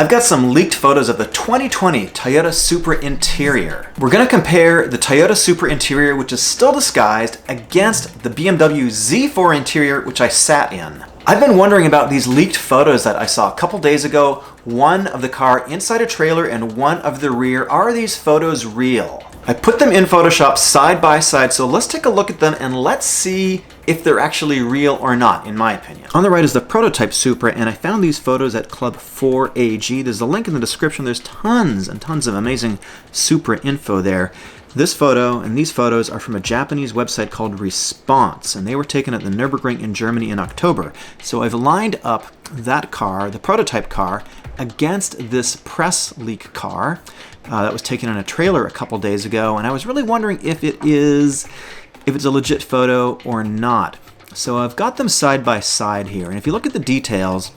I've got some leaked photos of the 2020 Toyota Supra interior. We're going to compare the Toyota Supra interior, which is still disguised, against the BMW Z4 interior, which I sat in. I've been wondering about these leaked photos that I saw a couple days ago, one of the car inside a trailer and one of the rear. Are these photos real? I put them in Photoshop side by side, so let's take a look at them and let's see if they're actually real or not, in my opinion. On the right is the prototype Supra, and I found these photos at Club 4AG. There's a link in the description. There's tons and tons of amazing Supra info there. This photo and these photos are from a Japanese website called Response, and they were taken at the Nurburgring in Germany in October. So I've lined up that car, the prototype car, against this press leak car that was taken in a trailer a couple days ago, and I was really wondering if it's a legit photo or not. So I've got them side by side here, and if you look at the details,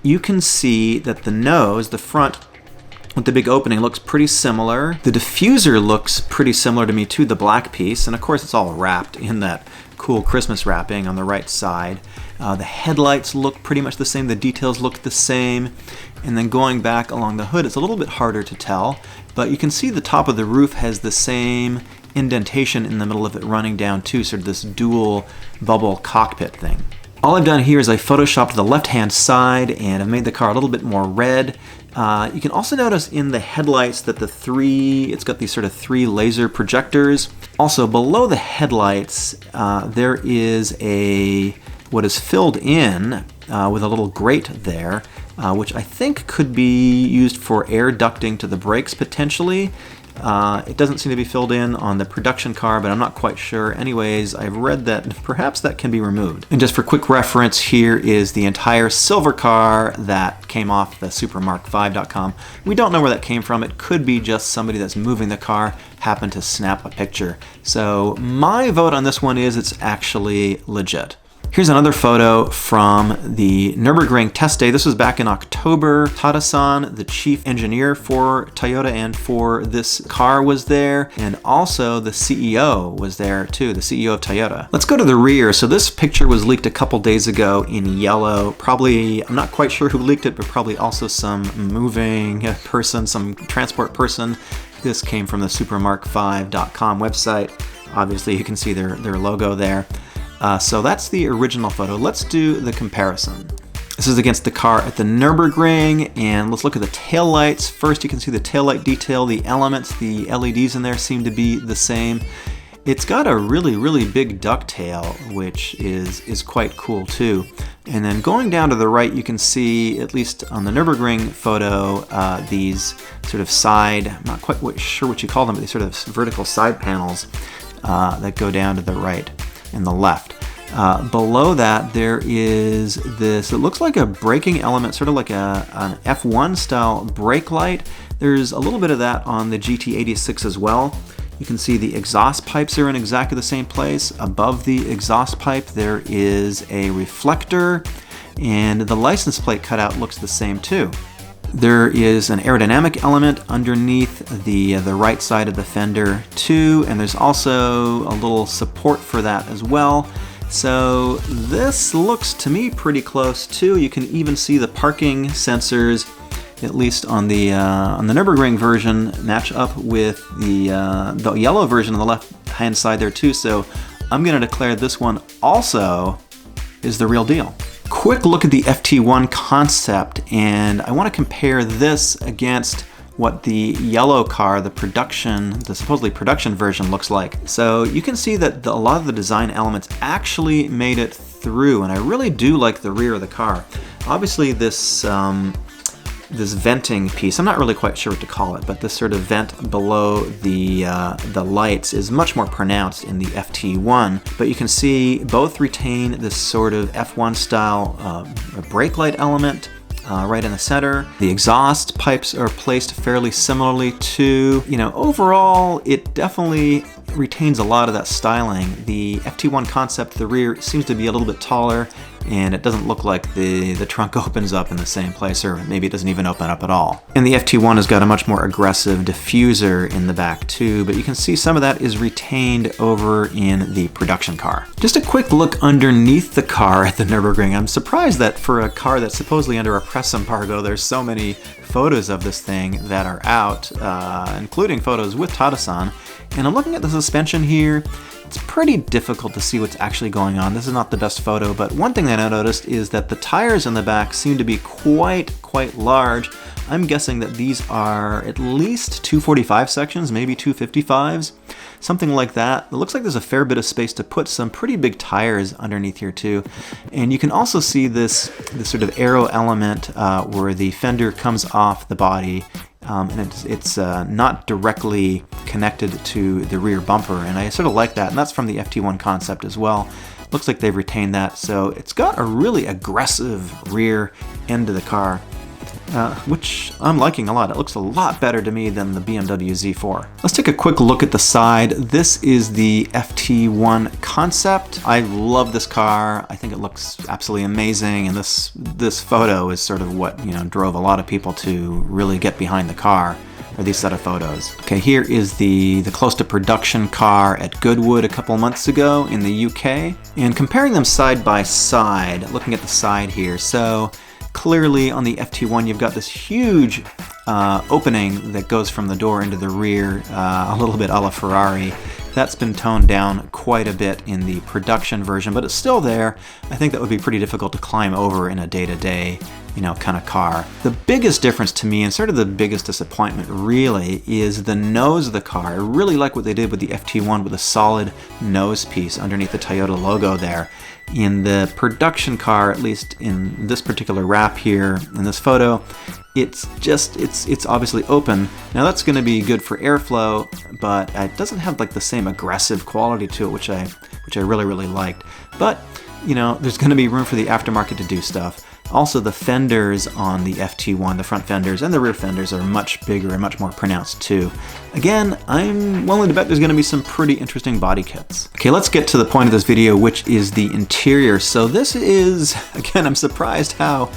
you can see that the nose, the front with the big opening, looks pretty similar. The diffuser looks pretty similar to me too, the black piece, and of course it's all wrapped in that cool Christmas wrapping on the right side. The headlights look pretty much the same, the details look the same, and then going back along the hood, it's a little bit harder to tell, but you can see the top of the roof has the same indentation in the middle of it running down too, sort of this dual bubble cockpit thing. All I've done here is I photoshopped the left-hand side and I've made the car a little bit more red. You can also notice in the headlights that it's got these sort of three laser projectors. Also below the headlights, there is what is filled in with a little grate there, which I think could be used for air ducting to the brakes potentially. It doesn't seem to be filled in on the production car, but I'm not quite sure. Anyways, I've read that perhaps that can be removed. And just for quick reference, here is the entire silver car that came off the supermark5.com. We don't know where that came from. It could be just somebody that's moving the car happened to snap a picture. So my vote on this one is it's actually legit. Here's another photo from the Nurburgring test day. This was back in October. Tada-san, the chief engineer for Toyota and for this car, was there. And also the CEO was there too, the CEO of Toyota. Let's go to the rear. So this picture was leaked a couple days ago in yellow. Probably, I'm not quite sure who leaked it, but probably also some moving person, some transport person. This came from the supermark5.com website. Obviously you can see their logo there. So that's the original photo. Let's do the comparison. This is against the car at the Nurburgring, and let's look at the taillights. First, you can see the taillight detail, the elements, the LEDs in there seem to be the same. It's got a really, really big ducktail, which is quite cool too. And then going down to the right, you can see, at least on the Nurburgring photo, these sort of side, I'm not quite sure what you call them, but these sort of vertical side panels that go down to the right and the left. Below that, there is this, it looks like a braking element, sort of like an F1 style brake light. There's a little bit of that on the GT86 as well. You can see the exhaust pipes are in exactly the same place. Above the exhaust pipe, there is a reflector, and the license plate cutout looks the same too. There is an aerodynamic element underneath the right side of the fender too, and there's also a little support for that as well. So this looks to me pretty close too. You can even see the parking sensors, at least on the Nurburgring version, match up with the yellow version on the left-hand side there too. So I'm going to declare this one also is the real deal. Quick look at the FT1 concept, and I want to compare this against what the yellow car, the supposedly production version, looks like. So you can see that a lot of the design elements actually made it through, and I really do like the rear of the car. Obviously this venting piece, I'm not really quite sure what to call it, but this sort of vent below the lights is much more pronounced in the FT1, but you can see both retain this sort of F1 style brake light element right in the center. The exhaust pipes are placed fairly similarly too. Overall, it definitely retains a lot of that styling. The FT1 concept, the rear, seems to be a little bit taller, and it doesn't look like the trunk opens up in the same place, or maybe it doesn't even open up at all. And the FT1 has got a much more aggressive diffuser in the back too, but you can see some of that is retained over in the production car. Just a quick look underneath the car at the Nurburgring. I'm surprised that for a car that's supposedly under a press embargo, there's so many photos of this thing that are out, including photos with Tada-san. And I'm looking at the suspension here. It's pretty difficult to see what's actually going on. This is not the best photo, but one thing that I noticed is that the tires in the back seem to be quite large. I'm guessing that these are at least 245 sections, maybe 255s, something like that. It looks like there's a fair bit of space to put some pretty big tires underneath here too. And you can also see this sort of arrow element where the fender comes off the body, and it's not directly connected to the rear bumper, and I sort of like that, and that's from the FT1 concept as well. Looks like they've retained that, so it's got a really aggressive rear end of the car, which I'm liking a lot. It looks a lot better to me than the BMW Z4. Let's take a quick look at the side. This is the FT1 concept. I love this car. I think it looks absolutely amazing, and this photo is sort of what, you know, drove a lot of people to really get behind the car, or these set of photos. Okay, here is the close to production car at Goodwood a couple months ago in the UK. And comparing them side by side, looking at the side here, so clearly on the FT1 you've got this huge opening that goes from the door into the rear, a little bit a la Ferrari. That's been toned down quite a bit in the production version, but it's still there. I think that would be pretty difficult to climb over in a day-to-day, you know, kind of car. The biggest difference to me, and sort of the biggest disappointment really, is the nose of the car. I really like what they did with the FT1 with a solid nose piece underneath the Toyota logo there. In the production car, at least in this particular wrap here in this photo, it's obviously open. Now that's going to be good for airflow, but it doesn't have like the same aggressive quality to it, which I really liked. But you know, there's going to be room for the aftermarket to do stuff. Also, the fenders on the FT1, the front fenders and the rear fenders, are much bigger and much more pronounced too. Again, I'm willing to bet there's going to be some pretty interesting body kits. Okay, let's get to the point of this video, which is the interior. So this is, again, I'm surprised how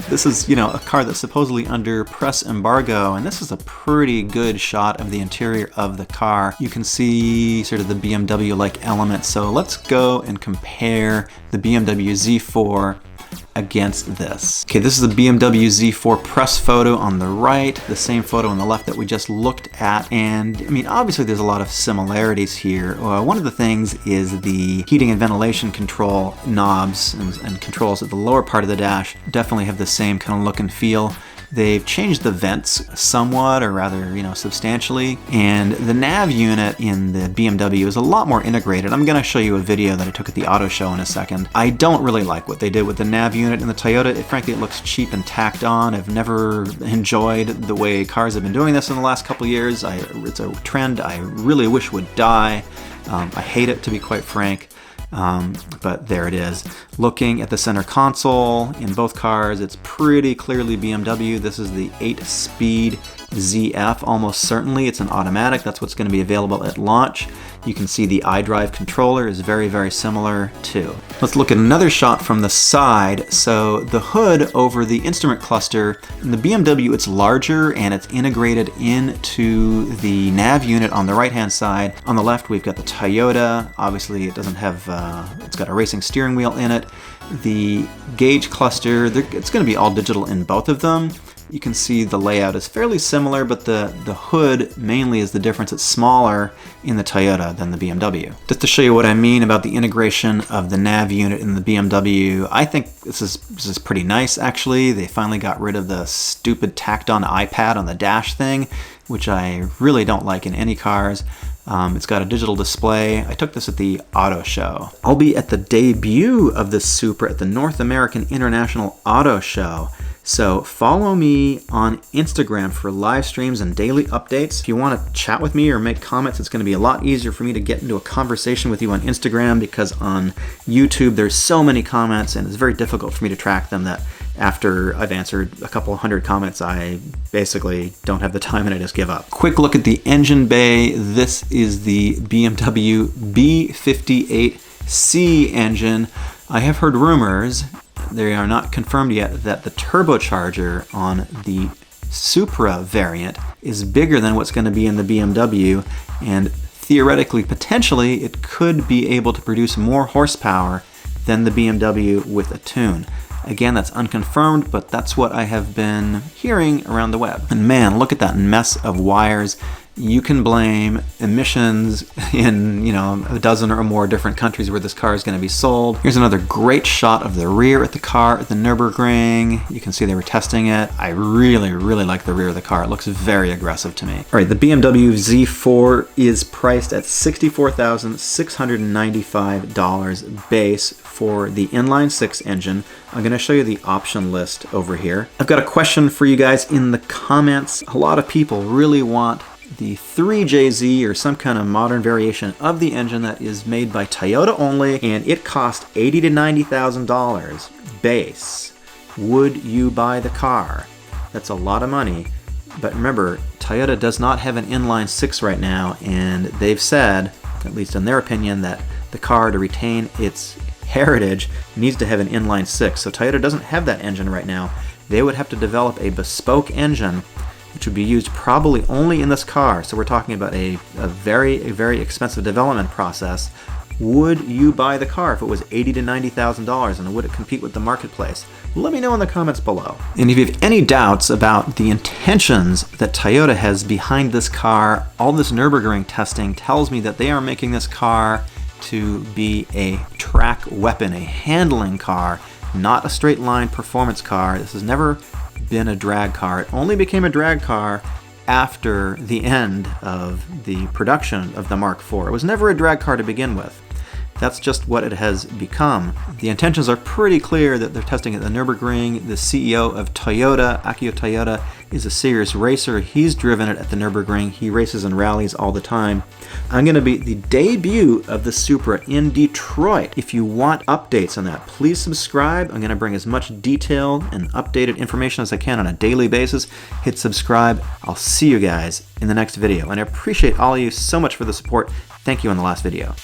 this is, you know, a car that's supposedly under press embargo, and this is a pretty good shot of the interior of the car. You can see sort of the BMW-like elements. So let's go and compare the BMW Z4 against this. Okay, this is the BMW Z4 press photo on the right, the same photo on the left that we just looked at, and I mean, obviously there's a lot of similarities here. One of the things is the heating and ventilation control knobs and controls at the lower part of the dash definitely have the same kind of look and feel. They've changed the vents somewhat, or rather, you know, substantially, and the nav unit in the BMW is a lot more integrated. I'm going to show you a video that I took at the auto show in a second. I don't really like what they did with the nav unit in the Toyota. Frankly, it looks cheap and tacked on. I've never enjoyed the way cars have been doing this in the last couple years. It's a trend I really wish would die. I hate it, to be quite frank. But there it is. Looking at the center console in both cars, it's pretty clearly BMW. This is the 8-speed ZF, almost certainly. It's an automatic. That's what's going to be available at launch. You can see the iDrive controller is very similar too. Let's look at another shot from the side. So the hood over the instrument cluster, in the BMW it's larger and it's integrated into the nav unit on the right hand side. On the left we've got the Toyota. Obviously it doesn't have, it's got a racing steering wheel in it. The gauge cluster, it's going to be all digital in both of them. You can see the layout is fairly similar, but the hood mainly is the difference. It's smaller in the Toyota than the BMW. Just to show you what I mean about the integration of the nav unit in the BMW, I think this is pretty nice actually. They finally got rid of the stupid tacked on iPad on the dash thing, which I really don't like in any cars. It's got a digital display. I took this at the auto show. I'll be at the debut of this Supra at the North American International Auto Show. So follow me on Instagram for live streams and daily updates. If you want to chat with me or make comments, it's going to be a lot easier for me to get into a conversation with you on Instagram, because on YouTube there's so many comments and it's very difficult for me to track them, that after I've answered a couple hundred comments, I basically don't have the time and I just give up. Quick look at the engine bay. This is the BMW B58C engine. I have heard rumors, they are not confirmed yet, that the turbocharger on the Supra variant is bigger than what's going to be in the BMW, and theoretically, potentially, it could be able to produce more horsepower than the BMW with a tune. Again, that's unconfirmed, but that's what I have been hearing around the web. And man, look at that mess of wires. You can blame emissions in, a dozen or more different countries where this car is going to be sold. Here's another great shot of the rear at the car at the Nurburgring. You can see they were testing it. I really, really like the rear of the car. It looks very aggressive to me. All right, the BMW Z4 is priced at $64,695 base for the inline-six engine. I'm going to show you the option list over here. I've got a question for you guys in the comments. A lot of people really want the 3JZ or some kind of modern variation of the engine that is made by Toyota only, and it cost $80,000 to $90,000 base. Would you buy the car? That's a lot of money, but remember, Toyota does not have an inline six right now, and they've said, at least in their opinion, that the car, to retain its heritage, needs to have an inline six. So Toyota doesn't have that engine right now. They would have to develop a bespoke engine which would be used probably only in this car. So we're talking about a very expensive development process. Would you buy the car if it was $80,000 to $90,000, and would it compete with the marketplace? Let me know in the comments below. And if you have any doubts about the intentions that Toyota has behind this car, all this Nurburgring testing tells me that they are making this car to be a track weapon, a handling car, not a straight line performance car. This has never been a drag car. It only became a drag car after the end of the production of the Mark IV. It was never a drag car to begin with. That's just what it has become. The intentions are pretty clear that they're testing at the Nürburgring. The CEO of Toyota, Akio Toyoda, is a serious racer. He's driven it at the Nürburgring. He races in rallies all the time. I'm going to be the debut of the Supra in Detroit. If you want updates on that, please subscribe. I'm going to bring as much detail and updated information as I can on a daily basis. Hit subscribe. I'll see you guys in the next video. And I appreciate all of you so much for the support. Thank you in the last video.